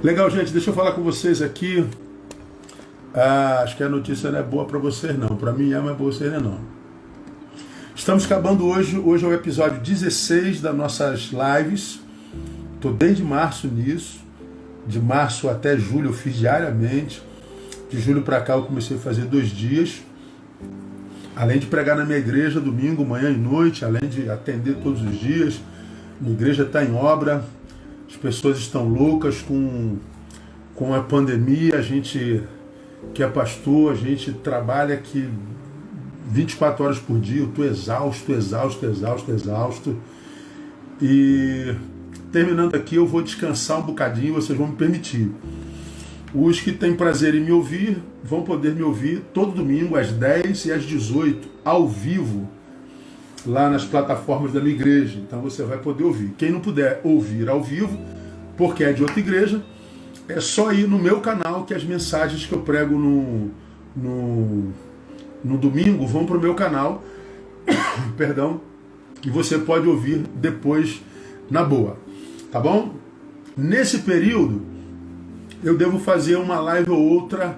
Legal, gente, deixa eu falar com vocês aqui. Acho que a notícia não é boa para vocês não. Para mim é, mas para vocês não. Estamos acabando hoje. Hoje é o episódio 16 das nossas lives. Estou desde março nisso. De março até julho eu fiz diariamente. De julho para cá eu comecei a fazer 2 dias. Além de pregar na minha igreja domingo, manhã e noite. Além de atender todos os dias. Minha igreja está em obra. As pessoas estão loucas com a pandemia. A gente que é pastor, a gente trabalha aqui 24 horas por dia. Eu estou exausto. E terminando aqui, eu vou descansar um bocadinho, vocês vão me permitir. Os que têm prazer em me ouvir vão poder me ouvir todo domingo às 10 e às 18, ao vivo, lá nas plataformas da minha igreja. Então você vai poder ouvir. Quem não puder ouvir ao vivo, porque é de outra igreja, é só ir no meu canal, que as mensagens que eu prego no domingo vão para o meu canal, perdão, e você pode ouvir depois na boa, tá bom? Nesse período, eu devo fazer uma live ou outra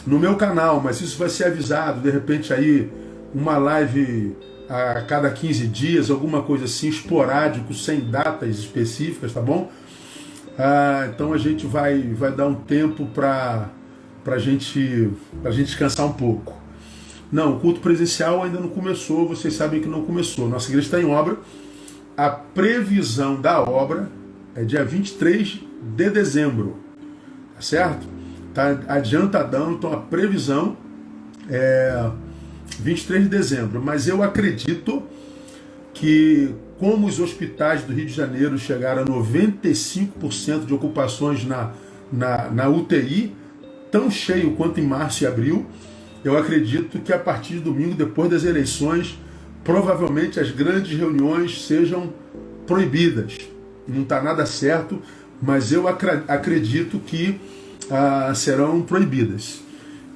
no meu canal, mas isso vai ser avisado, de repente aí uma live a cada 15 dias, alguma coisa assim, esporádico, sem datas específicas, tá bom? Então a gente vai dar um tempo para a gente descansar um pouco. Não, o culto presencial ainda não começou, vocês sabem que não começou. Nossa igreja está em obra. A previsão da obra é dia 23 de dezembro, tá certo? Está adiantadão, então a previsão é 23 de dezembro, mas eu acredito que, como os hospitais do Rio de Janeiro chegaram a 95% de ocupações na UTI, tão cheio quanto em março e abril, eu acredito que a partir de domingo, depois das eleições, provavelmente as grandes reuniões sejam proibidas. Não está nada certo, mas eu acredito que serão proibidas.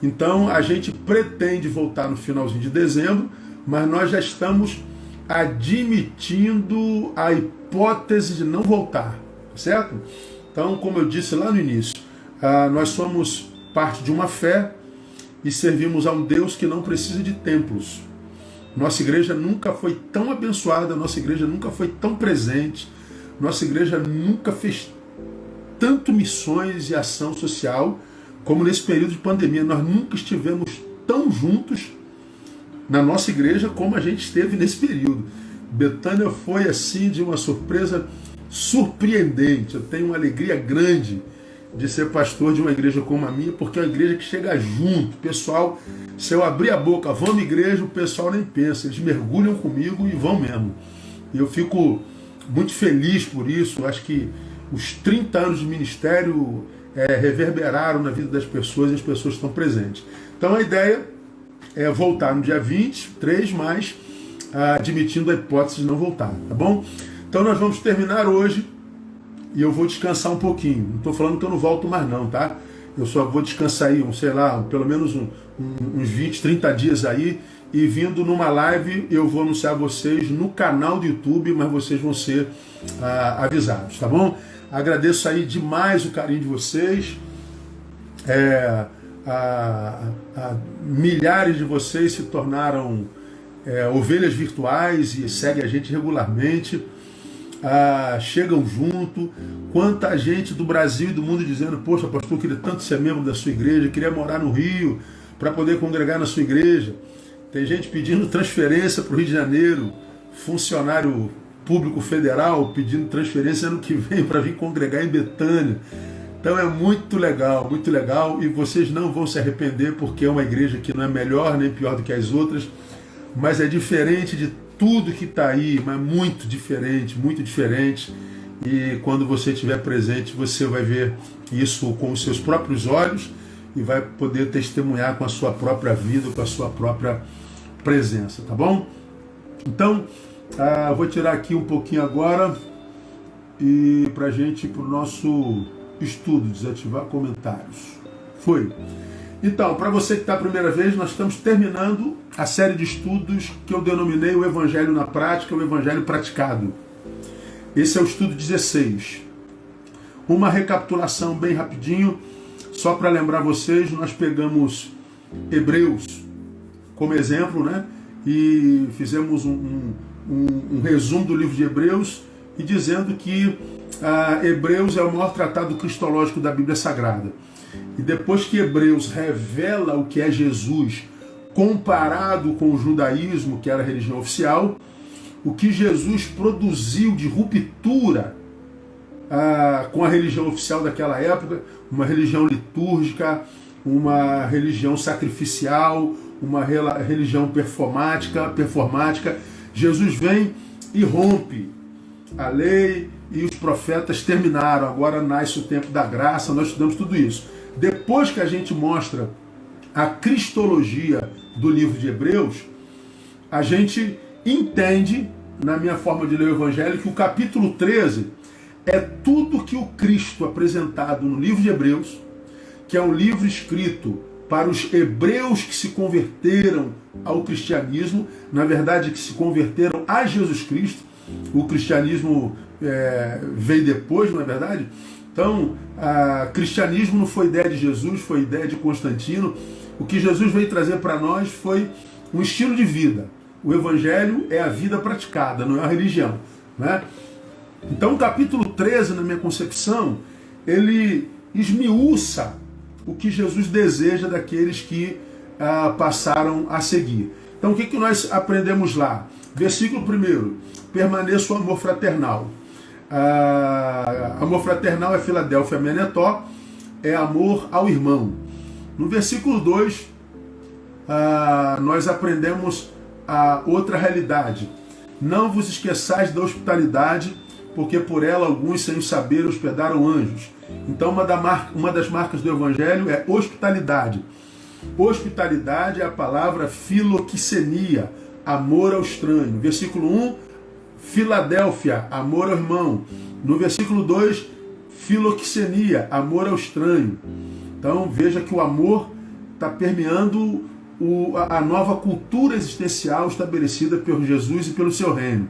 Então a gente pretende voltar no finalzinho de dezembro, mas nós já estamos admitindo a hipótese de não voltar, certo? Então, como eu disse lá no início, nós somos parte de uma fé e servimos a um Deus que não precisa de templos. Nossa igreja nunca foi tão abençoada, nossa igreja nunca foi tão presente, nossa igreja nunca fez tanto missões e ação social como nesse período de pandemia. Nós nunca estivemos tão juntos na nossa igreja como a gente esteve nesse período. Betânia foi assim de uma surpresa surpreendente. Eu tenho uma alegria grande de ser pastor de uma igreja como a minha, porque é uma igreja que chega junto. Pessoal, se eu abrir a boca, vamos à igreja, o pessoal nem pensa, eles mergulham comigo e vão mesmo. E eu fico muito feliz por isso. Acho que os 30 anos de ministério reverberaram na vida das pessoas e as pessoas estão presentes. Então a ideia é voltar no dia 23, mas admitindo a hipótese de não voltar, tá bom? Então nós vamos terminar hoje e eu vou descansar um pouquinho. Não estou falando que eu não volto mais não, tá? Eu só vou descansar aí, sei lá, pelo menos uns 20, 30 dias aí, e vindo numa live eu vou anunciar vocês no canal do YouTube, mas vocês vão ser avisados, tá bom? Agradeço aí demais o carinho de vocês. Milhares de vocês se tornaram ovelhas virtuais e seguem a gente regularmente. Chegam junto. Quanta gente do Brasil e do mundo dizendo: poxa, pastor, eu queria tanto ser membro da sua igreja, queria morar no Rio para poder congregar na sua igreja. Tem gente pedindo transferência para o Rio de Janeiro, funcionário público federal pedindo transferência ano que vem para vir congregar em Betânia. Então é muito legal, e vocês não vão se arrepender, porque é uma igreja que não é melhor nem pior do que as outras, mas é diferente de tudo que está aí, mas muito diferente, e quando você estiver presente, você vai ver isso com os seus próprios olhos e vai poder testemunhar com a sua própria vida, com a sua própria presença, tá bom? Então, vou tirar aqui um pouquinho agora e para a gente ir para o nosso estudo, desativar comentários. Foi. Então, para você que está a primeira vez, nós estamos terminando a série de estudos que eu denominei o Evangelho na Prática, o Evangelho Praticado. Esse é o estudo 16. Uma recapitulação bem rapidinho, só para lembrar vocês, nós pegamos Hebreus como exemplo, né? E fizemos um resumo do livro de Hebreus e dizendo que Hebreus é o maior tratado cristológico da Bíblia Sagrada. E depois que Hebreus revela o que é Jesus comparado com o judaísmo, que era a religião oficial, o que Jesus produziu de ruptura com a religião oficial daquela época, uma religião litúrgica, uma religião sacrificial, uma religião performática. Jesus vem e rompe a lei e os profetas terminaram. Agora nasce o tempo da graça, nós estudamos tudo isso. Depois que a gente mostra a cristologia do livro de Hebreus, a gente entende, na minha forma de ler o Evangelho, que o capítulo 13 é tudo que o Cristo apresentado no livro de Hebreus, que é um livro escrito para os hebreus que se converteram ao cristianismo, na verdade que se converteram a Jesus Cristo. O cristianismo veio depois, não é verdade? Então, o cristianismo não foi ideia de Jesus, foi ideia de Constantino. O que Jesus veio trazer para nós foi um estilo de vida. O Evangelho é a vida praticada, não é a religião, né? Então, o capítulo 13, na minha concepção, ele esmiuça o que Jesus deseja daqueles que passaram a seguir. Então, o que nós aprendemos lá? Versículo 1, permaneça o amor fraternal. Amor fraternal é Filadélfia Menetó, é amor ao irmão. No versículo 2, nós aprendemos a outra realidade. Não vos esqueçais da hospitalidade, porque por ela alguns, sem saber, hospedaram anjos. Então, uma das marcas do Evangelho é hospitalidade. Hospitalidade é a palavra filoxenia, amor ao estranho. Versículo 1, Filadélfia, amor ao irmão. No versículo 2, filoxenia, amor ao estranho. Então, veja que o amor está permeando a nova cultura existencial estabelecida por Jesus e pelo seu reino.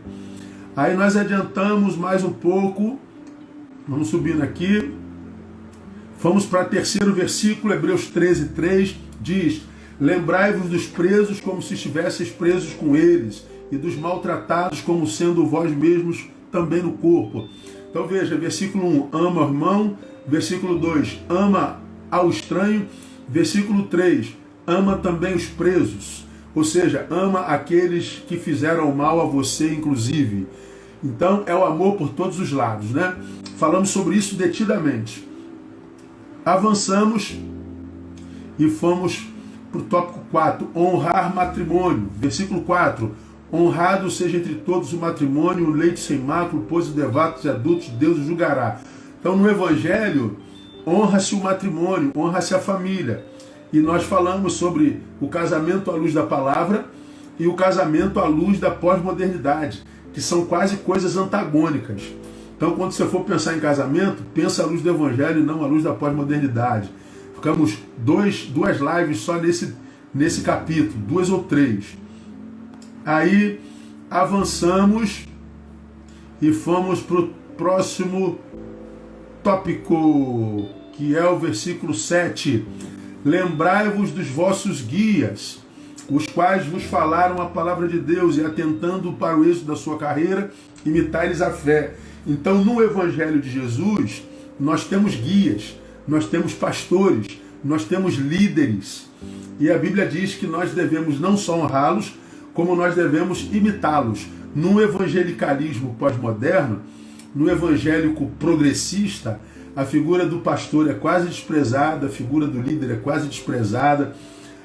Aí nós adiantamos mais um pouco, vamos subindo aqui, vamos para o terceiro versículo, Hebreus 13, 3, diz: lembrai-vos dos presos como se estivesseis presos com eles, e dos maltratados como sendo vós mesmos também no corpo. Então veja, versículo 1, ama o irmão, versículo 2, ama ao estranho, versículo 3, ama também os presos, ou seja, ama aqueles que fizeram mal a você, inclusive. Então é o amor por todos os lados, né? Falamos sobre isso detidamente. Avançamos e fomos para o tópico 4, honrar matrimônio. Versículo 4, honrado seja entre todos o matrimônio, um leito sem mácula, pois os devotos e adultos Deus o julgará. Então no Evangelho, honra-se o matrimônio, honra-se a família. E nós falamos sobre o casamento à luz da palavra e o casamento à luz da pós-modernidade, que são quase coisas antagônicas. Então, quando você for pensar em casamento, pensa à luz do Evangelho e não à luz da pós-modernidade. Ficamos duas lives só nesse capítulo, 2 ou 3. Aí avançamos e fomos para o próximo tópico, que é o versículo 7. Lembrai-vos dos vossos guias, os quais vos falaram a palavra de Deus, e atentando para o êxito da sua carreira, imitai-lhes a fé. Então, no Evangelho de Jesus, nós temos guias, nós temos pastores, nós temos líderes. E a Bíblia diz que nós devemos não só honrá-los, como nós devemos imitá-los. No evangelicalismo pós-moderno, no evangélico progressista, a figura do pastor é quase desprezada, a figura do líder é quase desprezada,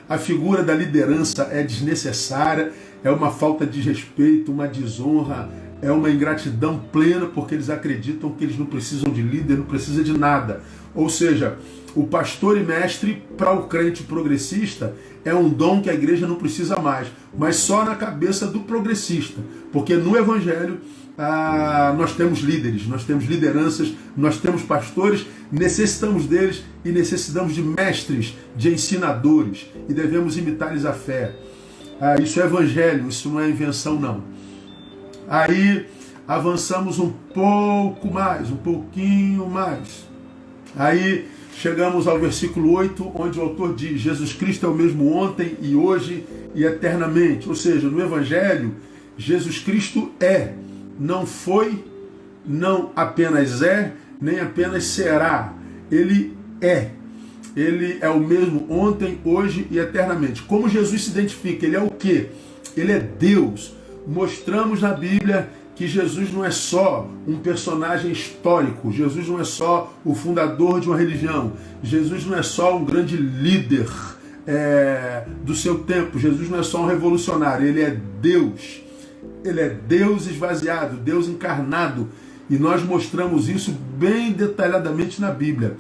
a figura da liderança é desnecessária, é uma falta de respeito, uma desonra, é uma ingratidão plena, porque eles acreditam que eles não precisam de líder, não precisam de nada. Ou seja, o pastor e mestre para o crente progressista é um dom que a igreja não precisa mais, mas só na cabeça do progressista, porque no Evangelho nós temos líderes, nós temos lideranças, nós temos pastores, necessitamos deles e necessitamos de mestres, de ensinadores, e devemos imitar-lhes a fé. Isso é Evangelho, isso não é invenção não. Aí avançamos um pouco mais, um pouquinho mais. Aí chegamos ao versículo 8, onde o autor diz: Jesus Cristo é o mesmo ontem e hoje e eternamente. Ou seja, no Evangelho, Jesus Cristo é, não foi, não apenas é, nem apenas será. Ele é. Ele é o mesmo ontem, hoje e eternamente. Como Jesus se identifica? Ele é o quê? Ele é Deus. Mostramos na Bíblia que Jesus não é só um personagem histórico, Jesus não é só o fundador de uma religião, Jesus não é só um grande líder do seu tempo, Jesus não é só um revolucionário, ele é Deus. Ele é Deus esvaziado, Deus encarnado, e nós mostramos isso bem detalhadamente na Bíblia.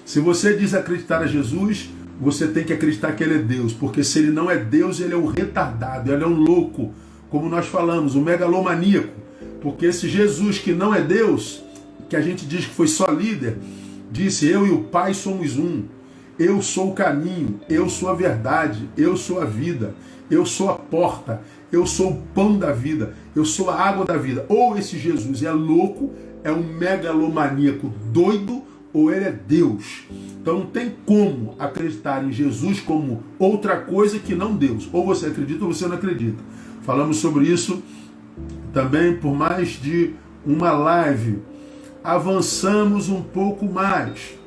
Se você diz acreditar a Jesus, você tem que acreditar que ele é Deus, porque se ele não é Deus, ele é um retardado, ele é um louco, como nós falamos, um megalomaníaco. Porque esse Jesus que não é Deus, que a gente diz que foi só líder, disse: eu e o Pai somos um, eu sou o caminho, eu sou a verdade, eu sou a vida, eu sou a porta, eu sou o pão da vida, eu sou a água da vida. Ou esse Jesus é louco, é um megalomaníaco doido, ou ele é Deus. Então não tem como acreditar em Jesus como outra coisa que não Deus. Ou você acredita ou você não acredita. Falamos sobre isso também por mais de uma live. Avançamos um pouco mais.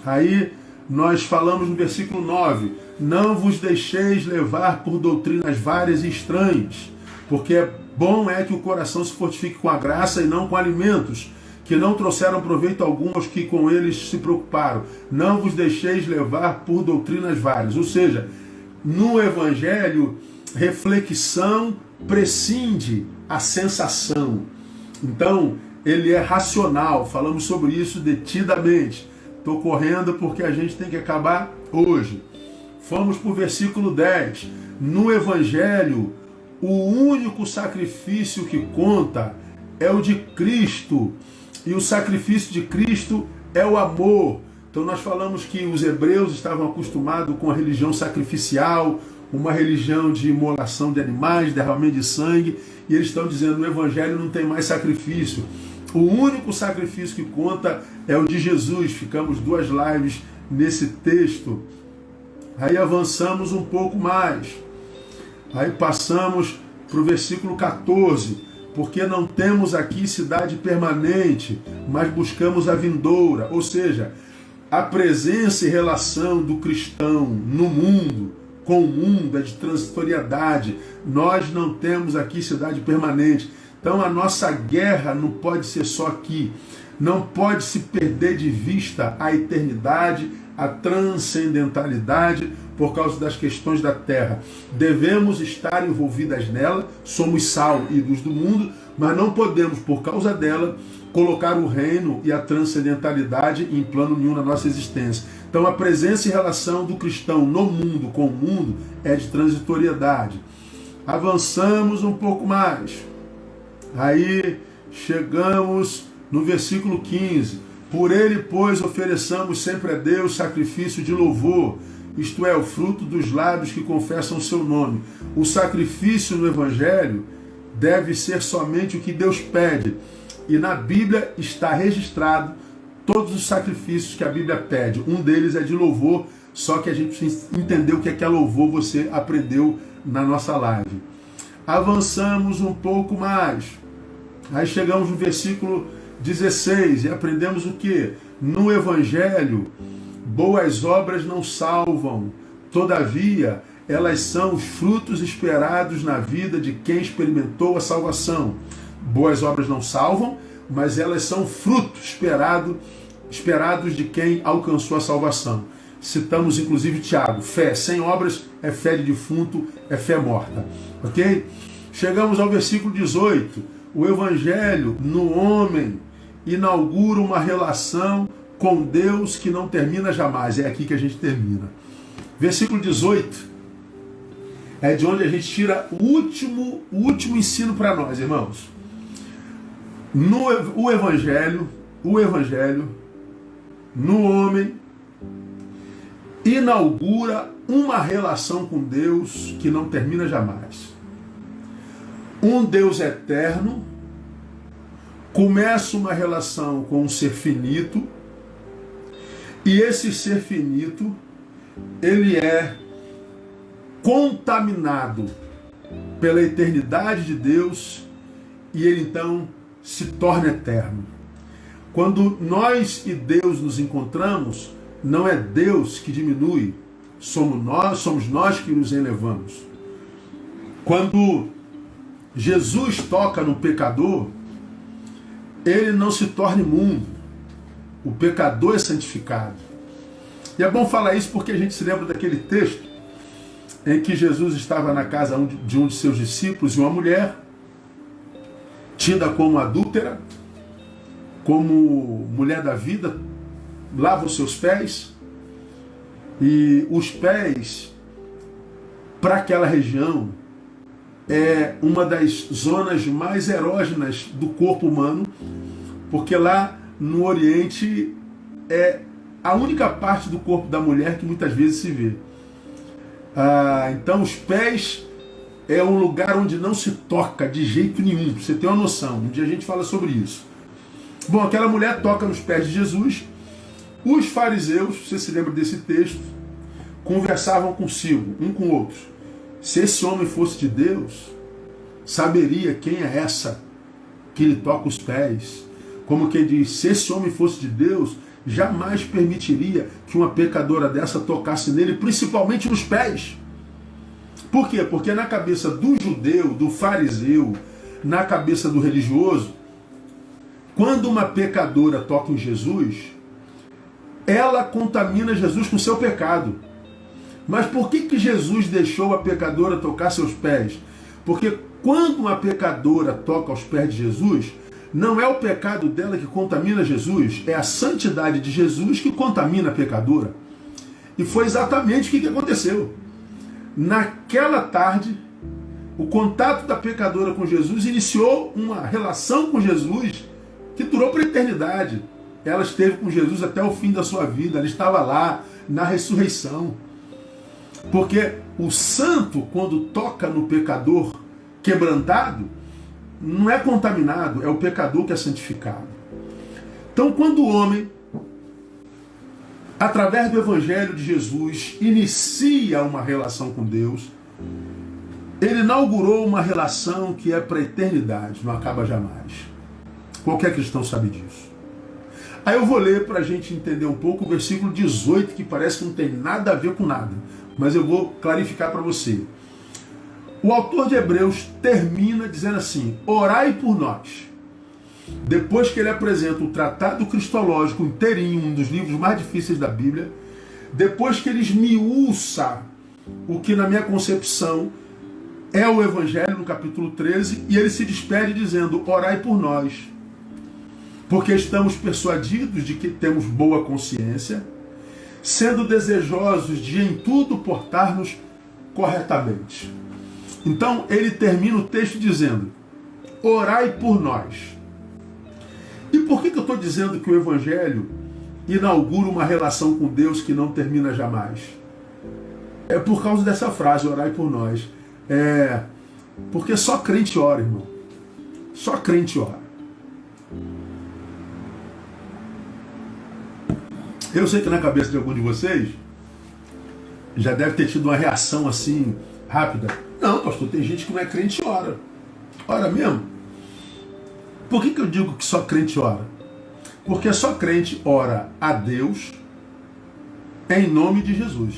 Aí nós falamos no versículo 9: não vos deixeis levar por doutrinas várias e estranhas, porque bom é que o coração se fortifique com a graça e não com alimentos, que não trouxeram proveito algum aos que com eles se preocuparam. Não vos deixeis levar por doutrinas várias. Ou seja, no Evangelho, reflexão prescinde a sensação. Então, ele é racional. Falamos sobre isso detidamente. Estou correndo porque a gente tem que acabar hoje. Fomos para o versículo 10. No Evangelho, o único sacrifício que conta é o de Cristo. E o sacrifício de Cristo é o amor. Então nós falamos que os hebreus estavam acostumados com a religião sacrificial, uma religião de imolação de animais, derramamento de sangue, e eles estão dizendo: no Evangelho não tem mais sacrifício. O único sacrifício que conta é o de Jesus. Ficamos 2 lives nesse texto. Aí avançamos um pouco mais. Aí passamos para o versículo 14. Porque não temos aqui cidade permanente, mas buscamos a vindoura. Ou seja, a presença e relação do cristão no mundo, com o mundo, é de transitoriedade. Nós não temos aqui cidade permanente. Então a nossa guerra não pode ser só aqui. Não pode se perder de vista a eternidade, a transcendentalidade por causa das questões da terra. Devemos estar envolvidas nela, somos sal e luz do mundo, mas não podemos, por causa dela, colocar o reino e a transcendentalidade em plano nenhum na nossa existência. Então a presença e relação do cristão no mundo, com o mundo, é de transitoriedade. Avançamos um pouco mais. Aí chegamos no versículo 15. Por ele, pois, ofereçamos sempre a Deus sacrifício de louvor, isto é, o fruto dos lábios que confessam o seu nome. O sacrifício no Evangelho deve ser somente o que Deus pede. E na Bíblia está registrado todos os sacrifícios que a Bíblia pede. Um deles é de louvor, só que a gente precisa entender o que é louvor, você aprendeu na nossa live. Avançamos um pouco mais. Aí chegamos no versículo 16 e aprendemos o que? No Evangelho, boas obras não salvam, todavia elas são os frutos esperados na vida de quem experimentou a salvação. Boas obras não salvam, mas elas são frutos esperados de quem alcançou a salvação. Citamos inclusive Tiago: fé sem obras é fé de defunto, é fé morta. Ok? Chegamos ao versículo 18. O Evangelho no homem inaugura uma relação com Deus que não termina jamais. É aqui que a gente termina. Versículo 18 é de onde a gente tira o último ensino para nós, irmãos. O Evangelho no homem inaugura uma relação com Deus que não termina jamais. Um Deus eterno começa uma relação com um ser finito E esse ser finito, ele é contaminado pela eternidade de Deus e ele então se torna eterno. Quando nós e Deus nos encontramos, não é Deus que diminui, somos nós que nos elevamos. Quando Jesus toca no pecador, ele não se torna imundo. O pecador é santificado. E é bom falar isso porque a gente se lembra daquele texto em que Jesus estava na casa de um de seus discípulos e uma mulher, tida como adúltera, como mulher da vida, lava os seus pés. E os pés, para aquela região, é uma das zonas mais erógenas do corpo humano, porque lá no Oriente é a única parte do corpo da mulher que muitas vezes se vê. Então os pés é um lugar onde não se toca de jeito nenhum, pra você ter uma noção. Um dia a gente fala sobre isso. Bom, aquela mulher toca nos pés de Jesus. Os fariseus, você se lembra desse texto, conversavam consigo, um com o outro. Se esse homem fosse de Deus, saberia quem é essa que lhe toca os pés. Como quem diz, se esse homem fosse de Deus, jamais permitiria que uma pecadora dessa tocasse nele, principalmente nos pés. Por quê? Porque na cabeça do judeu, do fariseu, na cabeça do religioso, quando uma pecadora toca em Jesus, ela contamina Jesus com seu pecado. Mas por que Jesus deixou a pecadora tocar seus pés? Porque quando uma pecadora toca aos pés de Jesus, não é o pecado dela que contamina Jesus, é a santidade de Jesus que contamina a pecadora. E foi exatamente o que aconteceu. Naquela tarde, o contato da pecadora com Jesus iniciou uma relação com Jesus que durou para a eternidade. Ela esteve com Jesus até o fim da sua vida, ela estava lá na ressurreição. Porque o santo, quando toca no pecador quebrantado, não é contaminado, é o pecador que é santificado. Então, quando o homem, através do Evangelho de Jesus, inicia uma relação com Deus, ele inaugurou uma relação que é para a eternidade, não acaba jamais. Qualquer cristão sabe disso. Aí eu vou ler para a gente entender um pouco o versículo 18, que parece que não tem nada a ver com nada, mas eu vou clarificar para você. O autor de Hebreus termina dizendo assim: orai por nós. Depois que ele apresenta o tratado cristológico inteirinho, um dos livros mais difíceis da Bíblia, depois que ele esmiuça o que na minha concepção é o Evangelho, no capítulo 13, e ele se despede dizendo: orai por nós, porque estamos persuadidos de que temos boa consciência, sendo desejosos de em tudo portar-nos corretamente. Então ele termina o texto dizendo: orai por nós. E por que eu estou dizendo que o Evangelho inaugura uma relação com Deus que não termina jamais? É por causa dessa frase, orai por nós. Porque só crente ora, irmão. Só crente ora. Eu sei que na cabeça de algum de vocês já deve ter tido uma reação assim, rápida. Não, pastor, tem gente que não é crente e ora. Ora mesmo? Por que eu digo que só crente ora? Porque só crente ora a Deus em nome de Jesus.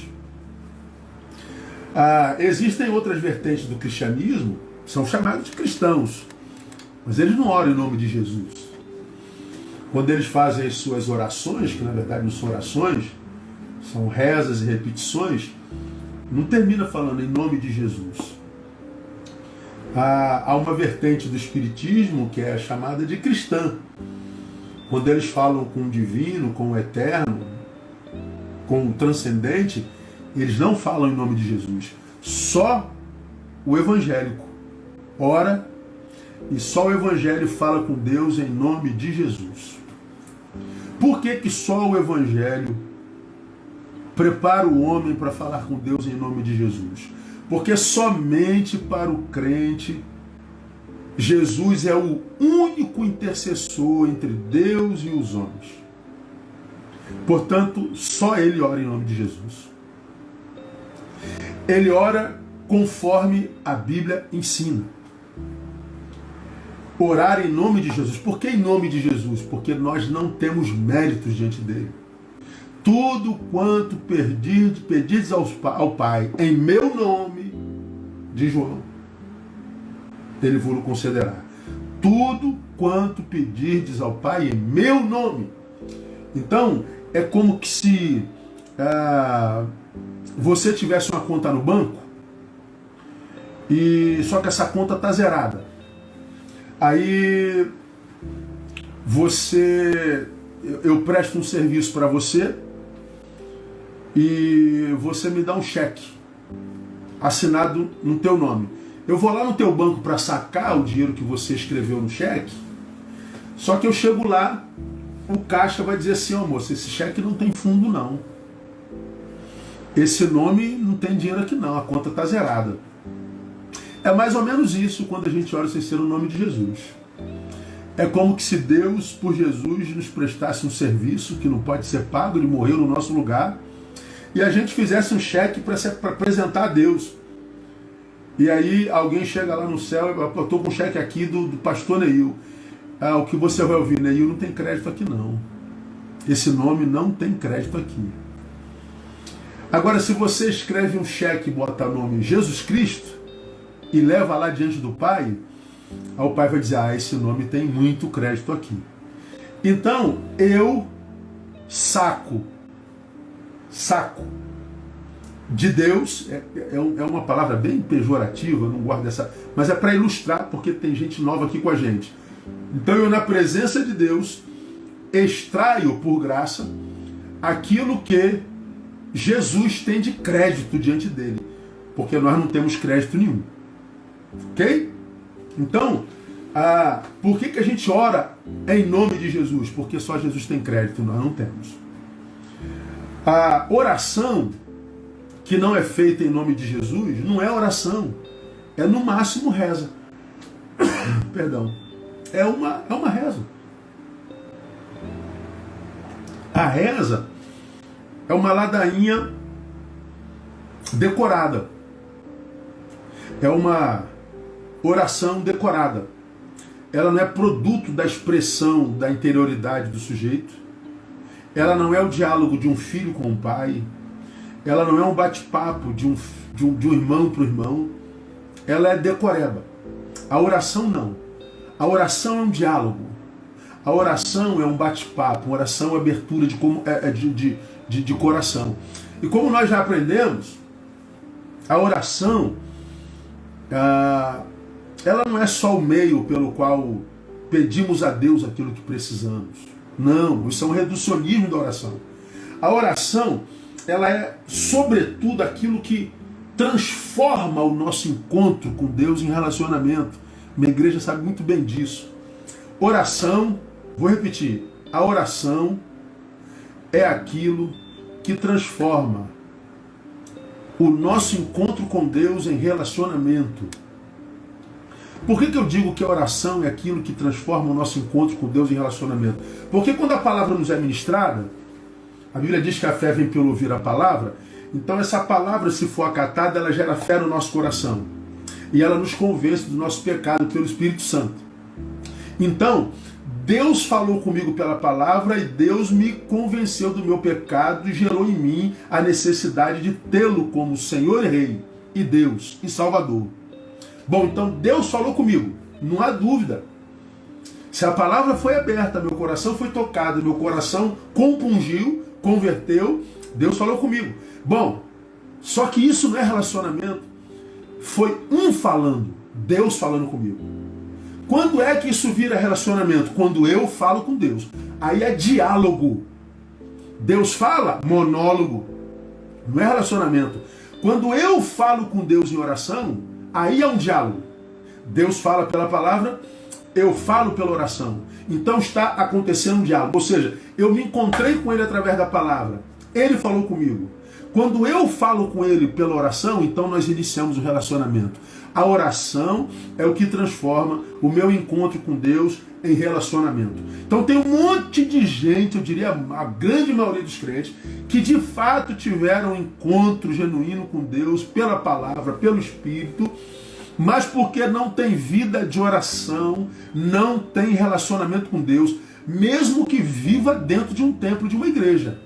Existem outras vertentes do cristianismo, são chamados de cristãos, mas eles não oram em nome de Jesus. Quando eles fazem as suas orações, que na verdade não são orações, são rezas e repetições, não termina falando em nome de Jesus. Há uma vertente do espiritismo que é chamada de cristã. Quando eles falam com o divino, com o eterno, com o transcendente, eles não falam em nome de Jesus. Só o evangélico ora e só o evangelho fala com Deus em nome de Jesus. Por que só o evangelho prepara o homem para falar com Deus em nome de Jesus? Porque somente para o crente, Jesus é o único intercessor entre Deus e os homens. Portanto, só ele ora em nome de Jesus. Ele ora conforme a Bíblia ensina. Orar em nome de Jesus. Por que em nome de Jesus? Porque nós não temos méritos diante dele. Tudo quanto pedirdes ao Pai em meu nome, diz João, ele vos concederá. Tudo quanto pedirdes ao Pai em meu nome. Então, é como que se você tivesse uma conta no banco, e só que essa conta está zerada. Aí eu presto um serviço para você e você me dá um cheque assinado no teu nome. Eu vou lá no teu banco para sacar o dinheiro que você escreveu no cheque, só que eu chego lá, o caixa vai dizer assim: ó, moço, esse cheque não tem fundo não. Esse nome não tem dinheiro aqui não, a conta está zerada. É mais ou menos isso quando a gente ora sem ser o nome de Jesus. É como que se Deus, por Jesus, nos prestasse um serviço que não pode ser pago, ele morreu no nosso lugar, e a gente fizesse um cheque para apresentar a Deus. E aí alguém chega lá no céu, eu estou com um cheque aqui do pastor Neil. O que você vai ouvir, Neil, não tem crédito aqui não. Esse nome não tem crédito aqui. Agora, se você escreve um cheque e bota o nome Jesus Cristo, e leva lá diante do Pai, o Pai vai dizer: esse nome tem muito crédito aqui. Então, eu saco de Deus, é uma palavra bem pejorativa, eu não gosto dessa, mas é para ilustrar, porque tem gente nova aqui com a gente. Então eu, na presença de Deus, extraio por graça aquilo que Jesus tem de crédito diante dele, porque nós não temos crédito nenhum. Ok? Então, por que a gente ora em nome de Jesus? Porque só Jesus tem crédito, nós não temos. A oração que não é feita em nome de Jesus não é oração, é no máximo reza. Perdão. É uma reza. A reza é uma ladainha decorada. É uma oração decorada. Ela não é produto da expressão da interioridade do sujeito. Ela não é o diálogo de um filho com um pai. Ela não é um bate-papo de um irmão para o irmão. Ela é decoreba. A oração não. A oração é um diálogo. A oração é um bate-papo. A oração é uma abertura de coração. E como nós já aprendemos, a oração ela não é só o meio pelo qual pedimos a Deus aquilo que precisamos. Não, isso é um reducionismo da oração. A oração, ela é sobretudo aquilo que transforma o nosso encontro com Deus em relacionamento. Minha igreja sabe muito bem disso. Oração, vou repetir, a oração é aquilo que transforma o nosso encontro com Deus em relacionamento. Por que eu digo que a oração é aquilo que transforma o nosso encontro com Deus em relacionamento? Porque quando a palavra nos é ministrada, a Bíblia diz que a fé vem pelo ouvir a palavra, então essa palavra, se for acatada, ela gera fé no nosso coração. E ela nos convence do nosso pecado pelo Espírito Santo. Então, Deus falou comigo pela palavra e Deus me convenceu do meu pecado e gerou em mim a necessidade de tê-lo como Senhor e Rei, e Deus, e Salvador. Bom, então Deus falou comigo, não há dúvida. Se a palavra foi aberta, meu coração foi tocado, meu coração compungiu, converteu, Deus falou comigo. Bom, só que isso não é relacionamento. Foi um falando, Deus falando comigo. Quando é que isso vira relacionamento? Quando eu falo com Deus. Aí é diálogo. Deus fala, monólogo. Não é relacionamento. Quando eu falo com Deus em oração, aí é um diálogo. Deus fala pela palavra, eu falo pela oração. Então está acontecendo um diálogo. Ou seja, eu me encontrei com Ele através da palavra. Ele falou comigo. Quando eu falo com Ele pela oração, então nós iniciamos o relacionamento. A oração é o que transforma o meu encontro com Deus em relacionamento. Então tem um monte de gente, eu diria a grande maioria dos crentes, que de fato tiveram um encontro genuíno com Deus, pela palavra, pelo Espírito, mas porque não tem vida de oração, não tem relacionamento com Deus, mesmo que viva dentro de um templo, de uma igreja.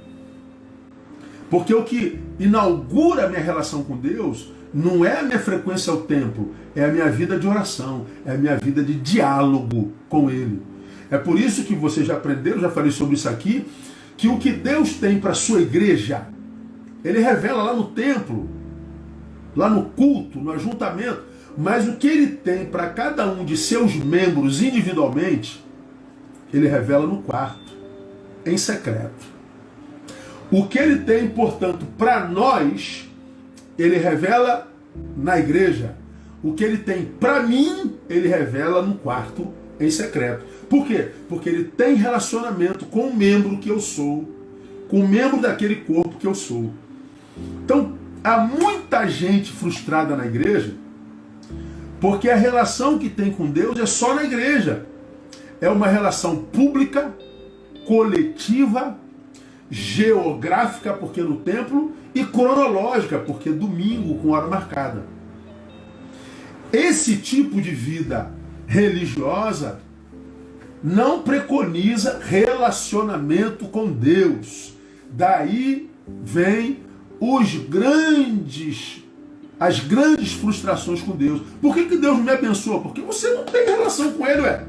Porque o que inaugura a minha relação com Deus não é a minha frequência ao templo, é a minha vida de oração, é a minha vida de diálogo com Ele. É por isso que vocês já aprenderam, já falei sobre isso aqui, que o que Deus tem para a sua igreja, Ele revela lá no templo, lá no culto, no ajuntamento, mas o que Ele tem para cada um de seus membros individualmente, Ele revela no quarto, em secreto. O que Ele tem, portanto, para nós, Ele revela na igreja. O que Ele tem para mim, Ele revela no quarto, em secreto. Por quê? Porque Ele tem relacionamento com o membro que eu sou, com o membro daquele corpo que eu sou. Então, há muita gente frustrada na igreja, porque a relação que tem com Deus é só na igreja. É uma relação pública, coletiva, geográfica, porque no templo, e cronológica, porque domingo com hora marcada. Esse tipo de vida religiosa não preconiza relacionamento com Deus. Daí vem as grandes frustrações com Deus. Por que Deus não me abençoa? Porque você não tem relação com Ele, ué.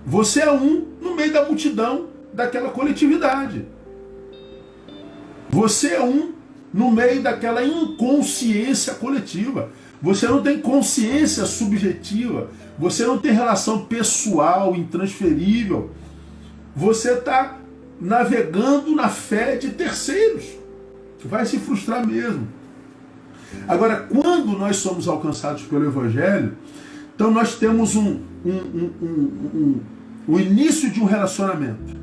Você é um no meio da multidão daquela coletividade. Você é um no meio daquela inconsciência coletiva. Você não tem consciência subjetiva. Você não tem relação pessoal, intransferível. Você está navegando na fé de terceiros. Vai se frustrar mesmo. Agora, quando nós somos alcançados pelo Evangelho, então nós temos o início de um relacionamento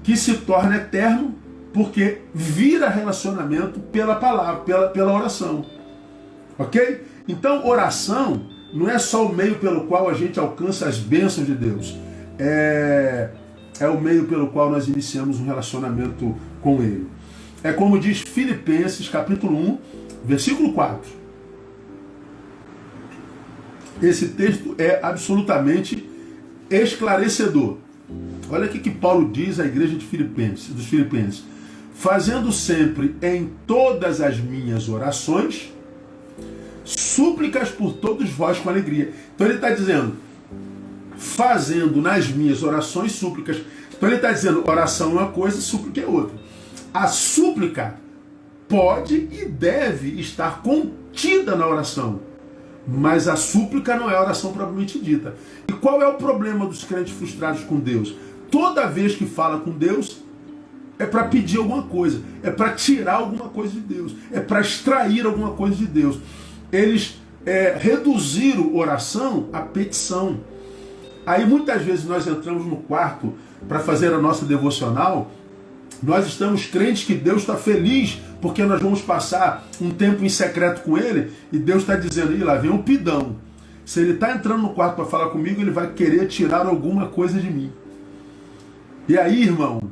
que se torna eterno, porque vira relacionamento pela palavra, pela oração. Ok? Então, oração não é só o meio pelo qual a gente alcança as bênçãos de Deus. É o meio pelo qual nós iniciamos um relacionamento com Ele. É como diz Filipenses, capítulo 1, versículo 4. Esse texto é absolutamente esclarecedor. Olha o que Paulo diz à igreja dos Filipenses. Fazendo sempre em todas as minhas orações, súplicas por todos vós com alegria. Então ele está dizendo, fazendo nas minhas orações súplicas. Então ele está dizendo, oração é uma coisa, súplica é outra. A súplica pode e deve estar contida na oração, mas a súplica não é a oração propriamente dita. E qual é o problema dos crentes frustrados com Deus? Toda vez que fala com Deus, é para pedir alguma coisa, é para tirar alguma coisa de Deus, é para extrair alguma coisa de Deus. Eles reduziram oração à petição. Aí muitas vezes nós entramos no quarto para fazer a nossa devocional, nós estamos crentes que Deus está feliz porque nós vamos passar um tempo em secreto com Ele, e Deus está dizendo, lá vem um pidão. Se Ele está entrando no quarto para falar comigo, Ele vai querer tirar alguma coisa de mim. E aí, irmão,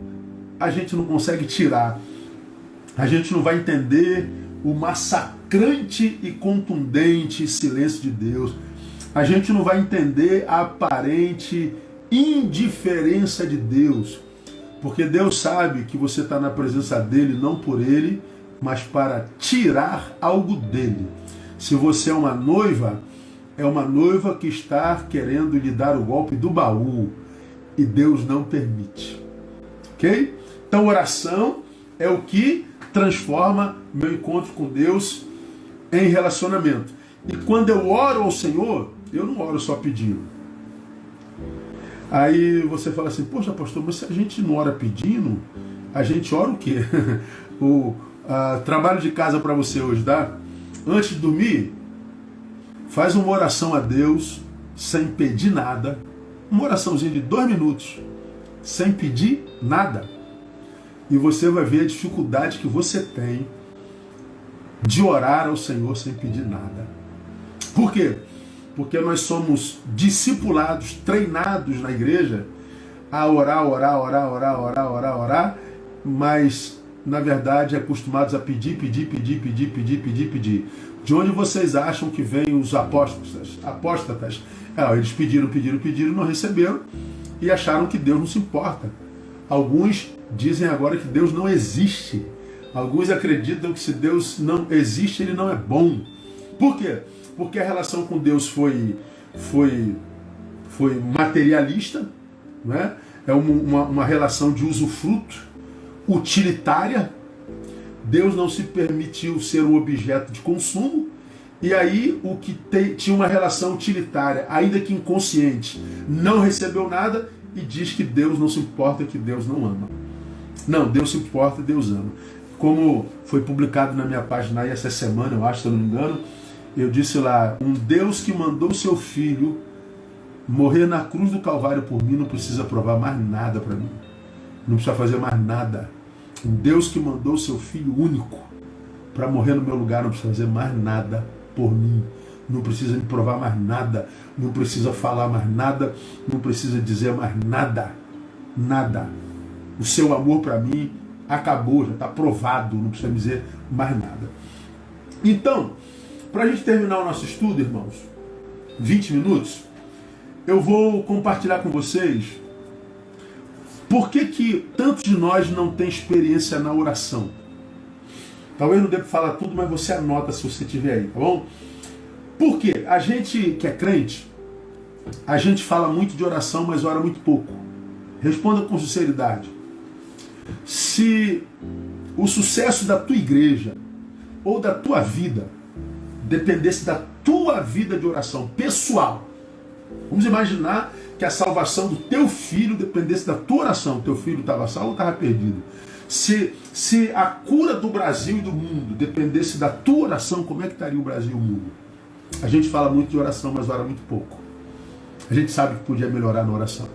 a gente não consegue tirar. A gente não vai entender o massacrante e contundente silêncio de Deus. A gente não vai entender a aparente indiferença de Deus. Porque Deus sabe que você está na presença dEle, não por Ele, mas para tirar algo dEle. Se você é uma noiva que está querendo lhe dar o golpe do baú, e Deus não permite. Ok? Então oração é o que transforma meu encontro com Deus em relacionamento. E quando eu oro ao Senhor, eu não oro só pedindo. Aí você fala assim, poxa pastor, mas se a gente não ora pedindo, a gente ora o quê? O trabalho de casa para você hoje, tá? Antes de dormir, faz uma oração a Deus, sem pedir nada. Uma oraçãozinha de 2 minutos, sem pedir nada. E você vai ver a dificuldade que você tem de orar ao Senhor sem pedir nada. Por quê? Porque nós somos discipulados, treinados na igreja a orar, mas na verdade acostumados a pedir. De onde vocês acham que vêm os apóstatas? Eles pediram, não receberam e acharam que Deus não se importa. Alguns dizem agora que Deus não existe. Alguns acreditam que se Deus não existe, ele não é bom. Por quê? Porque a relação com Deus foi materialista, não é? É uma relação de usufruto, utilitária. Deus não se permitiu ser um objeto de consumo. E aí o que tinha uma relação utilitária, ainda que inconsciente, não recebeu nada e diz que Deus não se importa, que Deus não ama. Não, Deus se importa, Deus ama. Como foi publicado na minha página aí essa semana, eu acho, se eu não me engano, eu disse lá, um Deus que mandou seu filho morrer na cruz do Calvário por mim não precisa provar mais nada para mim. Não precisa fazer mais nada. Um Deus que mandou seu filho único para morrer no meu lugar não precisa fazer mais nada por mim. Não precisa me provar mais nada. Não precisa falar mais nada. Não precisa dizer mais nada. Nada. O seu amor para mim acabou, já está provado. Não precisa me dizer mais nada. Então, para a gente terminar o nosso estudo, irmãos, 20 minutos, eu vou compartilhar com vocês por que tantos de nós não têm experiência na oração. Talvez não dê para falar tudo, mas você anota se você tiver aí, tá bom? Porque a gente que é crente, a gente fala muito de oração, mas ora muito pouco. Responda com sinceridade. Se o sucesso da tua igreja ou da tua vida dependesse da tua vida de oração pessoal, vamos imaginar que a salvação do teu filho dependesse da tua oração. Teu filho estava salvo ou estava perdido? Se a cura do Brasil e do mundo dependesse da tua oração, como é que estaria o Brasil e o mundo? A gente fala muito de oração, mas ora muito pouco. A gente sabe que podia melhorar na oração.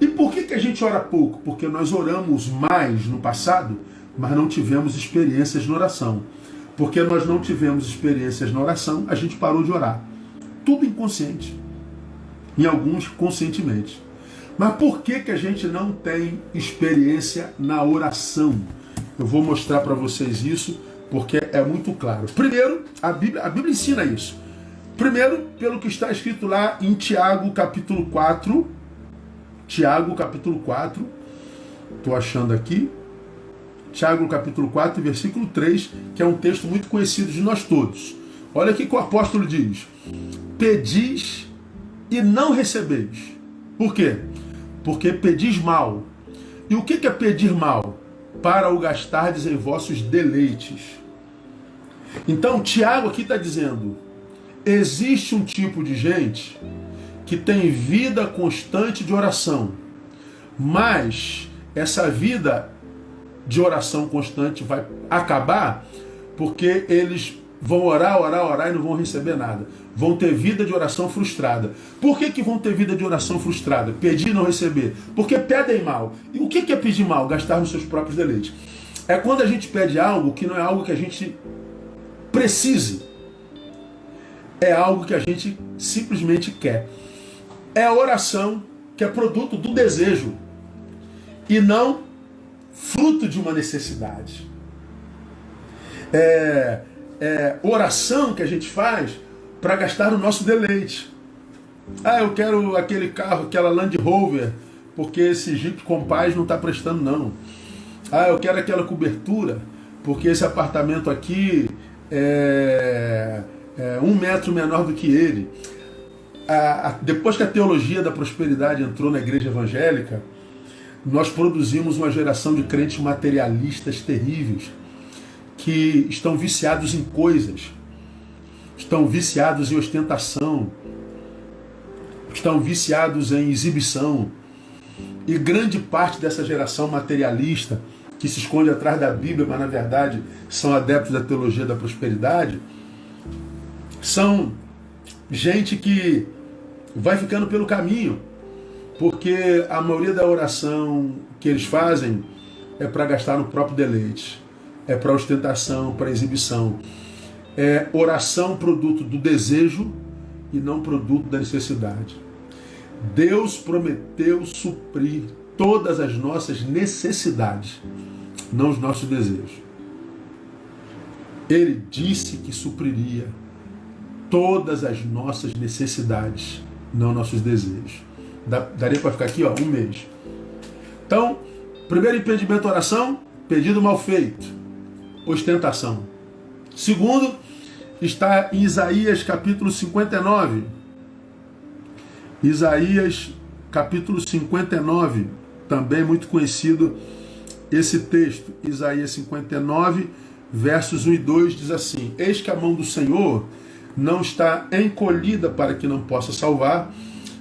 E por que a gente ora pouco? Porque nós oramos mais no passado, mas não tivemos experiências na oração. Porque nós não tivemos experiências na oração, a gente parou de orar. Tudo inconsciente. Em alguns conscientemente. Mas por que a gente não tem experiência na oração? Eu vou mostrar para vocês isso, porque é muito claro. Primeiro, a Bíblia ensina isso. Primeiro, pelo que está escrito lá em Tiago capítulo 4. Tiago capítulo 4. Estou achando aqui. Tiago capítulo 4, versículo 3, que é um texto muito conhecido de nós todos. Olha aqui que o apóstolo diz: pedis e não recebeis. Por quê? Porque pedis mal. E o que é pedir mal? Para o gastardes em vossos deleites. Então, Tiago aqui está dizendo, existe um tipo de gente que tem vida constante de oração, mas essa vida de oração constante vai acabar porque eles vão orar e não vão receber nada. Vão ter vida de oração frustrada. Por que vão ter vida de oração frustrada? Pedir e não receber. Porque pedem mal. E o que é pedir mal? Gastar nos seus próprios deleites. É quando a gente pede algo que não é algo que a gente precise. É algo que a gente simplesmente quer. É a oração que é produto do desejo e não fruto de uma necessidade. É oração que a gente faz para gastar o nosso deleite. Eu quero aquele carro, aquela Land Rover, porque esse Jeep Compass não está prestando não. Eu quero aquela cobertura, porque esse apartamento aqui é 1 metro menor do que ele. Depois que a teologia da prosperidade entrou na igreja evangélica, nós produzimos uma geração de crentes materialistas terríveis, que estão viciados em coisas, estão viciados em ostentação, estão viciados em exibição. E grande parte dessa geração materialista, que se esconde atrás da Bíblia, mas na verdade são adeptos da teologia da prosperidade, são gente que vai ficando pelo caminho, porque a maioria da oração que eles fazem é para gastar no próprio deleite. É para ostentação, para exibição. É oração produto do desejo e não produto da necessidade. Deus prometeu suprir todas as nossas necessidades, não os nossos desejos. Ele disse que supriria todas as nossas necessidades, não nossos desejos. Daria para ficar aqui, um mês. Então, primeiro impedimento, oração, pedido mal feito, ostentação. Segundo, está em Isaías capítulo 59. Isaías capítulo 59, também muito conhecido esse texto. Isaías 59, versos 1 e 2 diz assim: Eis que a mão do Senhor não está encolhida para que não possa salvar,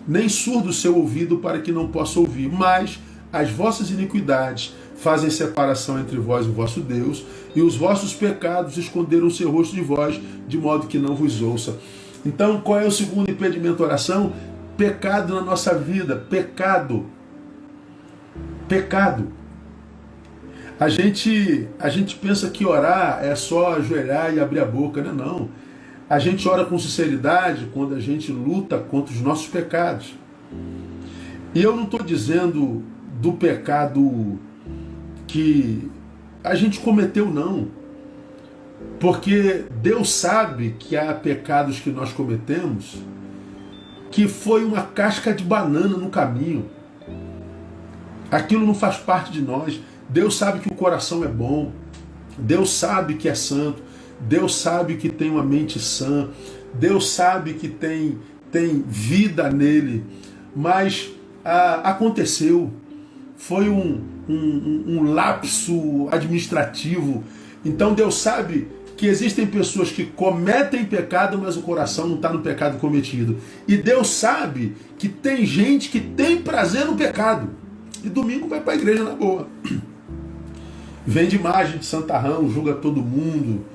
nem surdo o seu ouvido para que não possa ouvir, mas as vossas iniquidades fazem separação entre vós e o vosso Deus, e os vossos pecados esconderam o seu rosto de vós, de modo que não vos ouça. Então, qual é o segundo impedimento à oração? Pecado na nossa vida, pecado. Pecado. A gente pensa que orar é só ajoelhar e abrir a boca, né? Não. A gente ora com sinceridade quando a gente luta contra os nossos pecados. E eu não estou dizendo do pecado que a gente cometeu, não. Porque Deus sabe que há pecados que nós cometemos que foi uma casca de banana no caminho. Aquilo não faz parte de nós. Deus sabe que o coração é bom. Deus sabe que é santo. Deus sabe que tem uma mente sã. Deus sabe que tem vida nele. Mas aconteceu. Foi um lapso administrativo. Então Deus sabe que existem pessoas que cometem pecado, mas o coração não está no pecado cometido. E Deus sabe que tem gente que tem prazer no pecado. E domingo vai para a igreja na boa. Vende imagem de santarrão, julga todo mundo.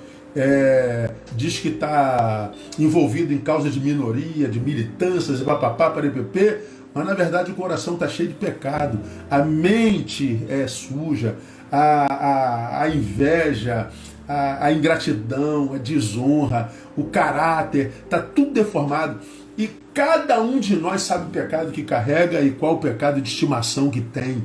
Diz que está envolvido em causas de minoria, de militâncias, e papapá, parepepê. Mas na verdade o coração está cheio de pecado. A mente é suja. A inveja, a ingratidão, a desonra, o caráter, está tudo deformado. E cada um de nós sabe o pecado que carrega e qual o pecado de estimação que tem.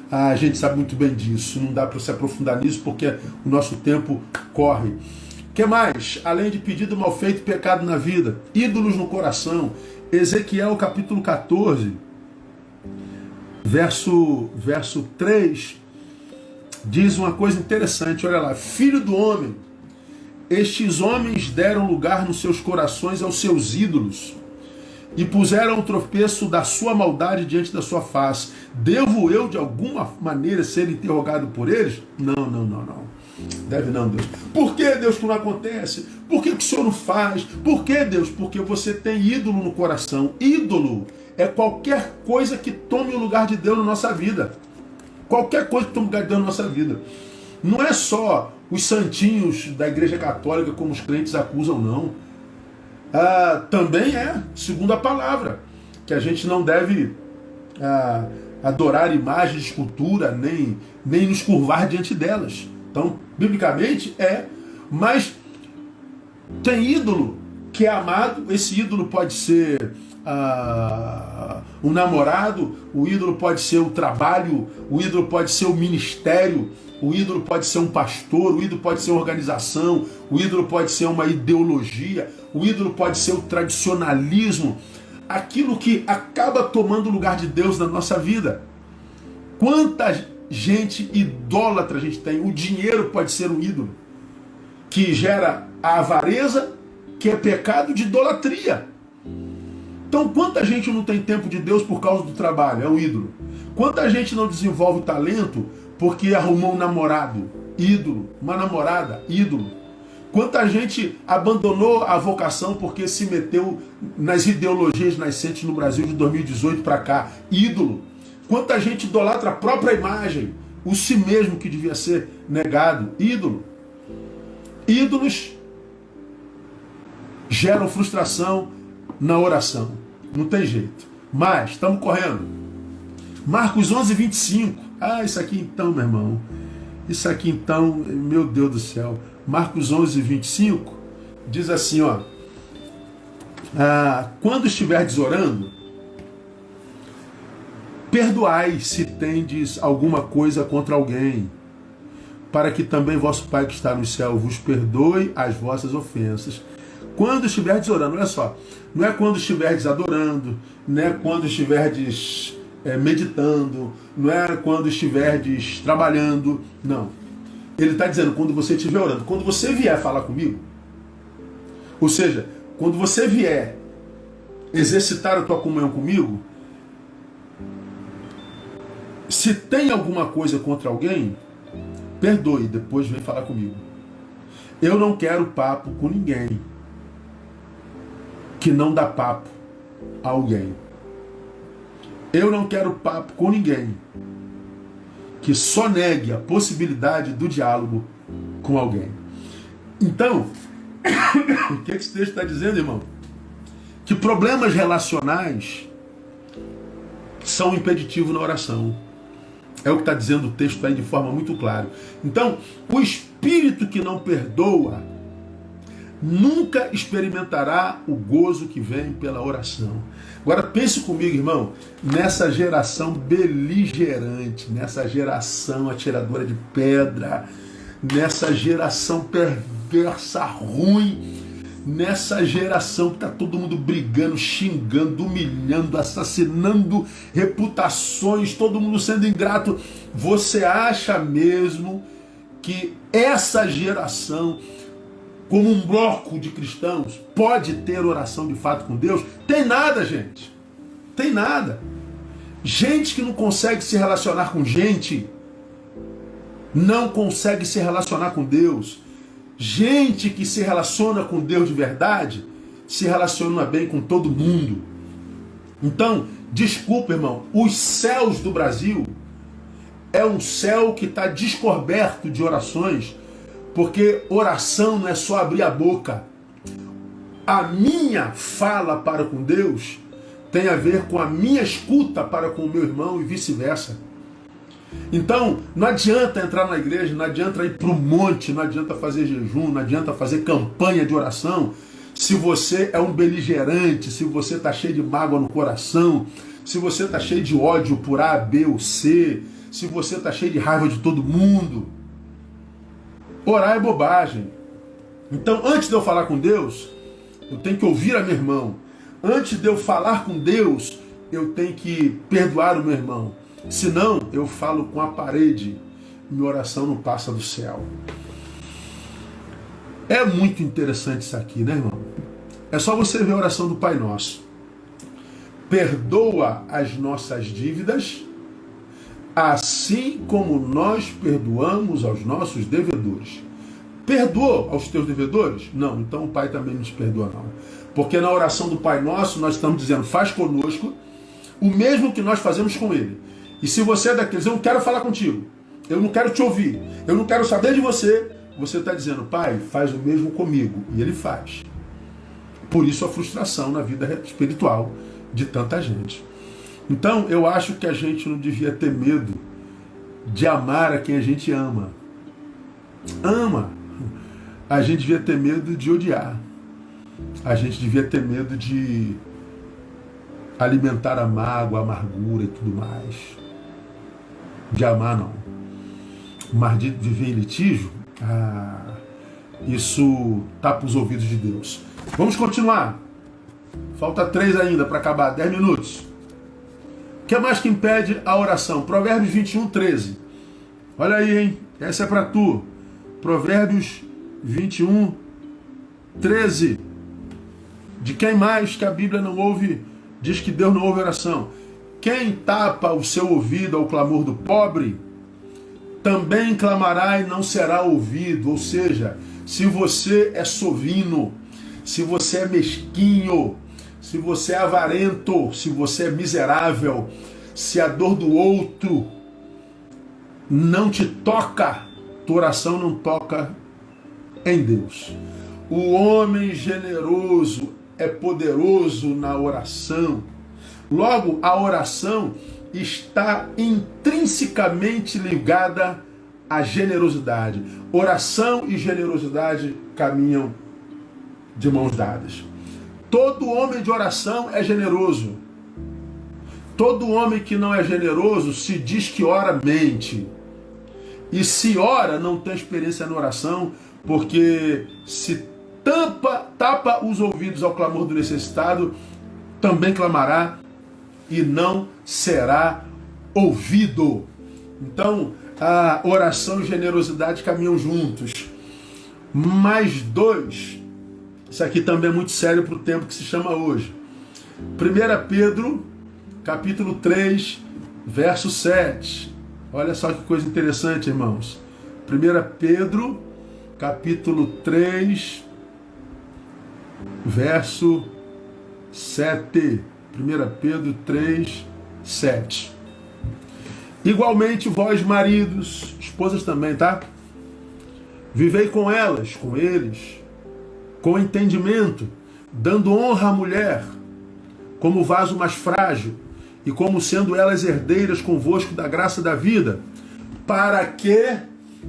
A gente sabe muito bem disso. Não dá para se aprofundar nisso porque o nosso tempo corre. O que mais? Além de pedido mal feito, pecado na vida, ídolos no coração. Ezequiel capítulo 14, verso 3, diz uma coisa interessante, olha lá: Filho do homem, estes homens deram lugar nos seus corações aos seus ídolos e puseram o tropeço da sua maldade diante da sua face. Devo eu, de alguma maneira, ser interrogado por eles? Não. Deve não, Deus. Por que, Deus, que não acontece? Por que o Senhor não faz? Por que, Deus? Porque você tem ídolo no coração. Ídolo é qualquer coisa que tome o lugar de Deus na nossa vida. Qualquer coisa que tome o lugar de Deus na nossa vida. Não é só os santinhos da Igreja Católica, como os crentes acusam, não. Também é, segundo a palavra, que a gente não deve adorar imagens de escultura, nem nos curvar diante delas. Então, biblicamente mas tem ídolo que é amado. Esse ídolo pode ser um namorado, o ídolo pode ser o trabalho, o ídolo pode ser o ministério, o ídolo pode ser um pastor, o ídolo pode ser uma organização, o ídolo pode ser uma ideologia, o ídolo pode ser o tradicionalismo, aquilo que acaba tomando o lugar de Deus na nossa vida. Quanta gente idólatra a gente tem. O dinheiro pode ser um ídolo que gera a avareza, que é pecado de idolatria. Então, quanta gente não tem tempo de Deus por causa do trabalho? É um ídolo. Quanta gente não desenvolve o talento porque arrumou um namorado? Ídolo. Uma namorada? Ídolo. Quanta gente abandonou a vocação porque se meteu nas ideologias nascentes no Brasil de 2018 para cá? Ídolo. Quanta gente idolatra a própria imagem, o si mesmo que devia ser negado? Ídolo. Ídolos geram frustração na oração. Não tem jeito. Mas, estamos correndo. Marcos 11, 25. Isso aqui então, meu irmão. Isso aqui então, meu Deus do céu. Marcos 11, 25 diz assim, Quando estiverdes orando, perdoai se tendes alguma coisa contra alguém, para que também vosso Pai que está no céu vos perdoe as vossas ofensas. Quando estiverdes orando, olha só, não é quando estiverdes adorando, não é quando estiverdes meditando, não é quando estiverdes trabalhando, não. Ele está dizendo quando você estiver orando, quando você vier falar comigo, ou seja, quando você vier exercitar a tua comunhão comigo, se tem alguma coisa contra alguém, perdoe, depois vem falar comigo. Eu não quero papo com ninguém que não dá papo a alguém. Eu não quero papo com ninguém que só negue a possibilidade do diálogo com alguém. Então, o que esse texto está dizendo, irmão? Que problemas relacionais são impeditivo na oração. É o que está dizendo o texto aí de forma muito clara. Então, o espírito que não perdoa nunca experimentará o gozo que vem pela oração. Agora pense comigo, irmão, nessa geração beligerante, nessa geração atiradora de pedra, nessa geração perversa, ruim, nessa geração que está todo mundo brigando, xingando, humilhando, assassinando reputações, todo mundo sendo ingrato. Você acha mesmo que essa geração, como um bloco de cristãos, pode ter oração de fato com Deus? Tem nada, gente. Tem nada. Gente que não consegue se relacionar com gente, não consegue se relacionar com Deus. Gente que se relaciona com Deus de verdade, se relaciona bem com todo mundo. Então, desculpa, irmão, os céus do Brasil é um céu que está descoberto de orações, porque oração não é só abrir a boca. A minha fala para com Deus tem a ver com a minha escuta para com o meu irmão e vice-versa. Então, não adianta entrar na igreja, não adianta ir para o monte, não adianta fazer jejum, não adianta fazer campanha de oração, se você é um beligerante, se você está cheio de mágoa no coração, se você está cheio de ódio por A, B ou C, se você está cheio de raiva de todo mundo. Orar é bobagem. Então, antes de eu falar com Deus, eu tenho que ouvir a meu irmão. Antes de eu falar com Deus, eu tenho que perdoar o meu irmão. Senão, eu falo com a parede. Minha oração não passa do céu. É muito interessante isso aqui, né, irmão? É só você ver a oração do Pai Nosso. Perdoa as nossas dívidas, assim como nós perdoamos aos nossos devedores. Perdoou aos teus devedores? Não, então o Pai também não te perdoa, não. Porque na oração do Pai Nosso, nós estamos dizendo, faz conosco o mesmo que nós fazemos com Ele. E se você é daqueles, eu não quero falar contigo, eu não quero te ouvir, eu não quero saber de você, você está dizendo, Pai, faz o mesmo comigo. E Ele faz. Por isso a frustração na vida espiritual de tanta gente. Então, eu acho que a gente não devia ter medo de amar a quem a gente ama. Ama. A gente devia ter medo de odiar. A gente devia ter medo de alimentar a mágoa, a amargura e tudo mais. De amar, não. Mas de viver em litígio, isso tapa os ouvidos de Deus. Vamos continuar. Falta 3 ainda para acabar, 10 minutos. O que mais que impede a oração? Provérbios 21, 13. Olha aí, hein? Essa é para tu. Provérbios 21, 13. De quem mais que a Bíblia não ouve, diz que Deus não ouve oração? Quem tapa o seu ouvido ao clamor do pobre, também clamará e não será ouvido. Ou seja, se você é sovino, se você é mesquinho, se você é avarento, se você é miserável, se a dor do outro não te toca, tua oração não toca em Deus. O homem generoso é poderoso na oração. Logo, a oração está intrinsecamente ligada à generosidade. Oração e generosidade caminham de mãos dadas. Todo homem de oração é generoso. Todo homem que não é generoso se diz que ora mente. E se ora, não tem experiência na oração, porque se tapa os ouvidos ao clamor do necessitado, também clamará e não será ouvido. Então, a oração e generosidade caminham juntos. Mais dois. Isso aqui também é muito sério para o tempo que se chama hoje. 1 Pedro, capítulo 3, verso 7. Olha só que coisa interessante, irmãos. 1 Pedro, capítulo 3, verso 7. 1 Pedro 3, 7. Igualmente vós, maridos, esposas também, tá? Vivei com elas, com eles, com entendimento, dando honra à mulher, como vaso mais frágil, e como sendo elas herdeiras convosco da graça da vida, para que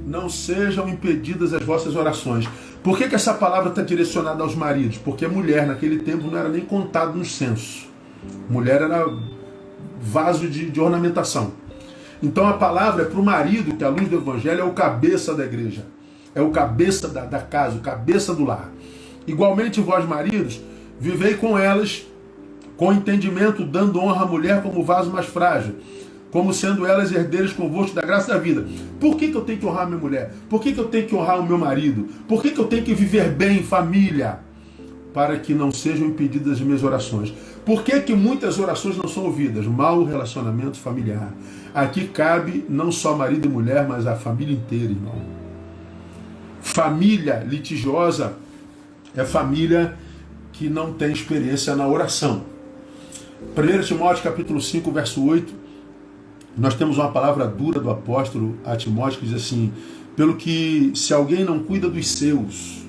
não sejam impedidas as vossas orações. Por que essa palavra está direcionada aos maridos? Porque a mulher naquele tempo não era nem contada no censo. Mulher era vaso de ornamentação. Então a palavra é para o marido, que à luz do evangelho é o cabeça da igreja. É o cabeça da casa, o cabeça do lar. Igualmente vós, maridos, vivei com elas com entendimento, dando honra à mulher como vaso mais frágil, como sendo elas herdeiras convosco da graça da vida. Por que eu tenho que honrar a minha mulher? Por que eu tenho que honrar o meu marido? Por que eu tenho que viver bem em família? Para que não sejam impedidas as minhas orações. Por que muitas orações não são ouvidas? Mau relacionamento familiar. Aqui cabe não só marido e mulher, mas a família inteira, irmão. Família litigiosa é família que não tem experiência na oração. 1 Timóteo capítulo 5, verso 8, nós temos uma palavra dura do apóstolo a Timóteo que diz assim: pelo que se alguém não cuida dos seus,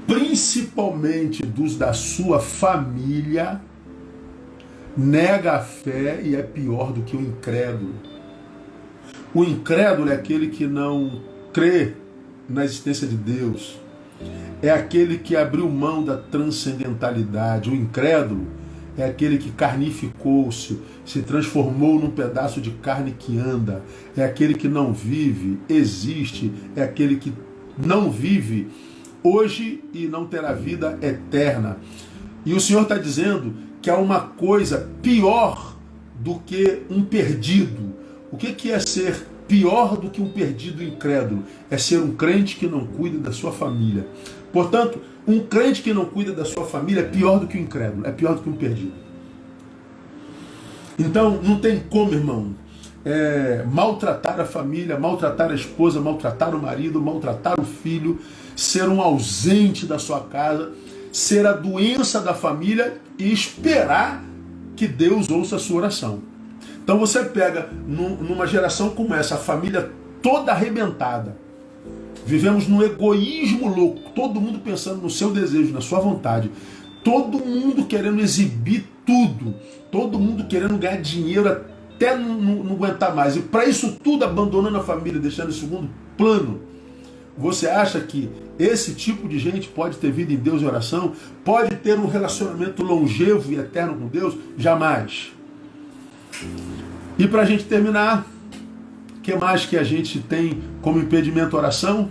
principalmente dos da sua família, nega a fé e é pior do que o incrédulo. O incrédulo é aquele que não crê na existência de Deus. É aquele que abriu mão da transcendentalidade. O incrédulo é aquele que carnificou-se, se transformou num pedaço de carne que anda. É aquele que não vive, existe. É aquele que não vive hoje e não terá vida eterna. E o Senhor está dizendo que há uma coisa pior do que um perdido. O que é ser pior do que um perdido incrédulo? É ser um crente que não cuida da sua família. Portanto, um crente que não cuida da sua família é pior do que um incrédulo, é pior do que um perdido. Então, não tem como, irmão, maltratar a família, maltratar a esposa, maltratar o marido, maltratar o filho, ser um ausente da sua casa, ser a doença da família e esperar que Deus ouça a sua oração. Então você pega numa geração como essa, a família toda arrebentada. Vivemos num egoísmo louco, todo mundo pensando no seu desejo, na sua vontade. Todo mundo querendo exibir tudo. Todo mundo querendo ganhar dinheiro até não aguentar mais. E para isso tudo abandonando a família, deixando em segundo plano. Você acha que esse tipo de gente pode ter vida em Deus e oração? Pode ter um relacionamento longevo e eterno com Deus? Jamais. E para a gente terminar, o que mais que a gente tem como impedimento a oração?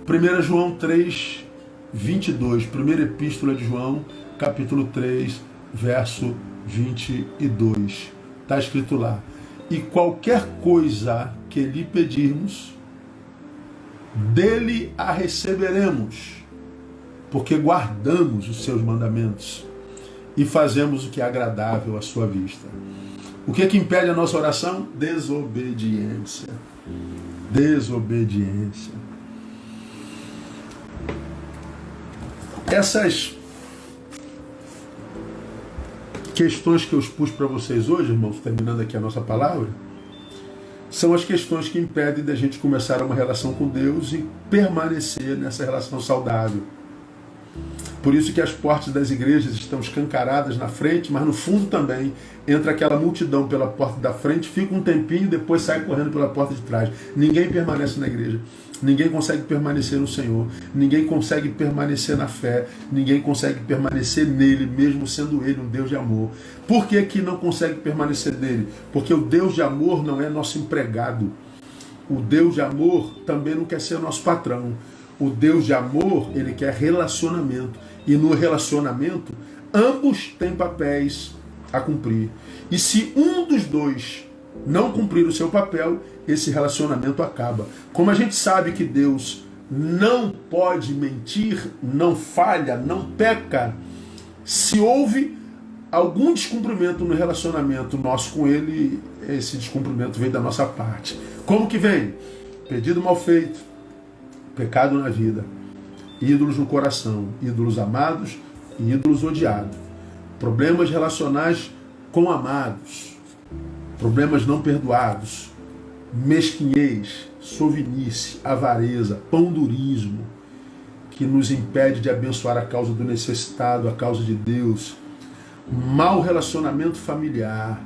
1 João 3, 22. Primeira epístola de João, capítulo 3, verso 22. Está escrito lá: e qualquer coisa que lhe pedirmos, dele a receberemos, porque guardamos os seus mandamentos e fazemos o que é agradável à sua vista. O que impede a nossa oração? Desobediência. Desobediência. Essas questões que eu expus para vocês hoje, irmãos, terminando aqui a nossa palavra, são as questões que impedem da gente começar uma relação com Deus e permanecer nessa relação saudável. Por isso que as portas das igrejas estão escancaradas na frente, mas no fundo também entra aquela multidão pela porta da frente, fica um tempinho e depois sai correndo pela porta de trás. Ninguém permanece na igreja. Ninguém consegue permanecer no Senhor, ninguém consegue permanecer na fé, ninguém consegue permanecer nele, mesmo sendo ele um Deus de amor. Por que que não consegue permanecer nele? Porque o Deus de amor não é nosso empregado. O Deus de amor também não quer ser nosso patrão. O Deus de amor, ele quer relacionamento. E no relacionamento, ambos têm papéis a cumprir. E se um dos dois não cumprir o seu papel, esse relacionamento acaba. Como a gente sabe que Deus não pode mentir, não falha, não peca, se houve algum descumprimento no relacionamento nosso com Ele, esse descumprimento vem da nossa parte. Como que vem? Pedido mal feito, pecado na vida, ídolos no coração, ídolos amados e ídolos odiados, problemas relacionais com amados, problemas não perdoados, mesquinhez, sovinice, avareza, pandurismo, que nos impede de abençoar a causa do necessitado, a causa de Deus, mau relacionamento familiar,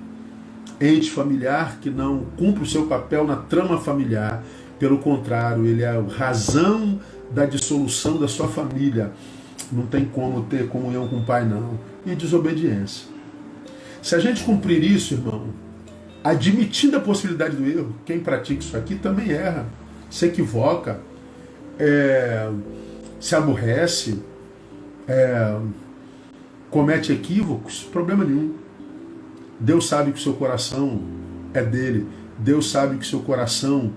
ente familiar que não cumpre o seu papel na trama familiar, pelo contrário, ele é a razão da dissolução da sua família, não tem como ter comunhão com o pai não, e desobediência. Se a gente cumprir isso, irmão, admitindo a possibilidade do erro, quem pratica isso aqui também erra, se equivoca, se aborrece, comete equívocos, problema nenhum. Deus sabe que o seu coração é dele, Deus sabe que o seu coração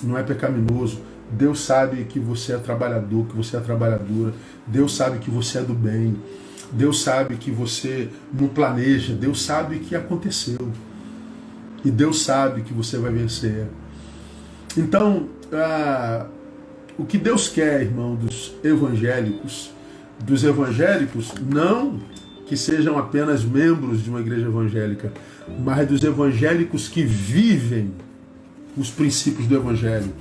não é pecaminoso, Deus sabe que você é trabalhador, que você é trabalhadora, Deus sabe que você é do bem, Deus sabe que você não planeja, Deus sabe que aconteceu. E Deus sabe que você vai vencer. Então, o que Deus quer, irmão, dos evangélicos, não que sejam apenas membros de uma igreja evangélica, mas dos evangélicos que vivem os princípios do evangelho.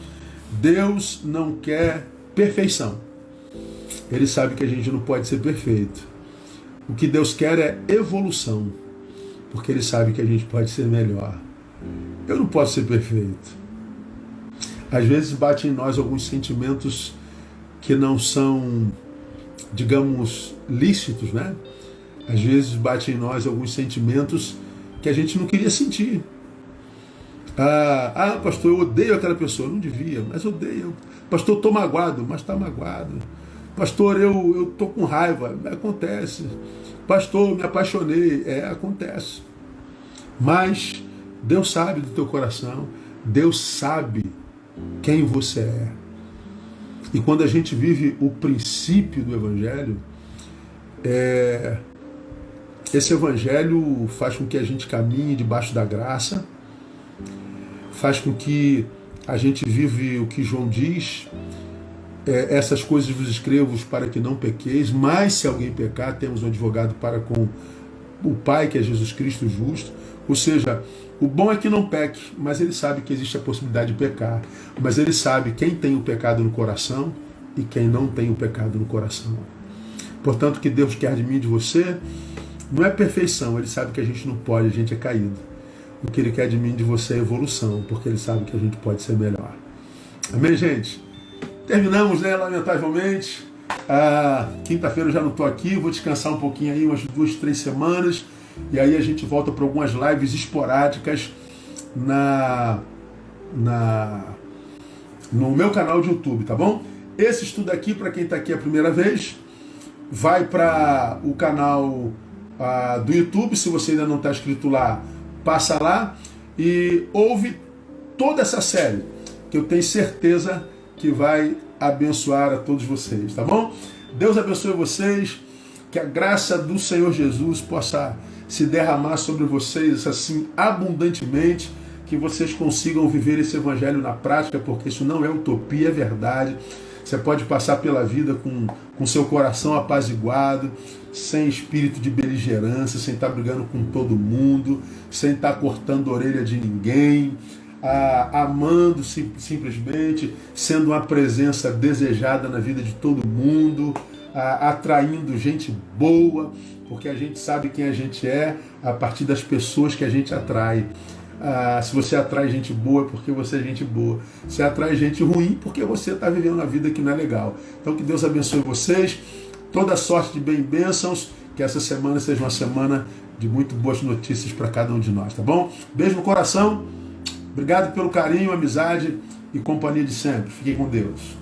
Deus não quer perfeição. Ele sabe que a gente não pode ser perfeito. O que Deus quer é evolução, porque Ele sabe que a gente pode ser melhor. Eu não posso ser perfeito. Às vezes bate em nós alguns sentimentos que não são, digamos, lícitos, né? Às vezes bate em nós alguns sentimentos que a gente não queria sentir. Pastor, eu odeio aquela pessoa. Não devia, mas odeio. Pastor, eu estou magoado, mas está magoado. Pastor, eu estou com raiva. Acontece. Pastor, me apaixonei. Acontece. Mas Deus sabe do teu coração. Deus sabe quem você é. E quando a gente vive o princípio do Evangelho, esse Evangelho faz com que a gente caminhe debaixo da graça, faz com que a gente vive o que João diz, essas coisas vos escrevo para que não pequeis, mas se alguém pecar, temos um advogado para com o Pai, que é Jesus Cristo justo. Ou seja, o bom é que não peque, mas ele sabe que existe a possibilidade de pecar. Mas ele sabe quem tem o pecado no coração e quem não tem o pecado no coração. Portanto, o que Deus quer de mim e de você não é perfeição, ele sabe que a gente não pode, a gente é caído. O que ele quer de mim e de você é evolução, porque ele sabe que a gente pode ser melhor. Amém, gente? Terminamos, né, lamentavelmente. Quinta-feira eu já não estou aqui, vou descansar um pouquinho aí, umas 2, 3 semanas. E aí a gente volta para algumas lives esporádicas no meu canal de YouTube, tá bom? Esse estudo aqui, para quem está aqui a primeira vez, vai para o canal do YouTube. Se você ainda não está inscrito lá, passa lá e ouve toda essa série, que eu tenho certeza que vai abençoar a todos vocês, tá bom? Deus abençoe vocês, que a graça do Senhor Jesus possa se derramar sobre vocês assim abundantemente, que vocês consigam viver esse evangelho na prática, porque isso não é utopia, é verdade. Você pode passar pela vida com seu coração apaziguado, sem espírito de beligerância, sem estar brigando com todo mundo, sem estar cortando a orelha de ninguém, amando simplesmente, sendo uma presença desejada na vida de todo mundo, atraindo gente boa, porque a gente sabe quem a gente é a partir das pessoas que a gente atrai. Se você atrai gente boa, é porque você é gente boa. Se atrai gente ruim, porque você está vivendo uma vida que não é legal. Então que Deus abençoe vocês, toda sorte de bem e bênçãos, que essa semana seja uma semana de muito boas notícias para cada um de nós, tá bom? Beijo no coração, obrigado pelo carinho, amizade e companhia de sempre. Fiquem com Deus.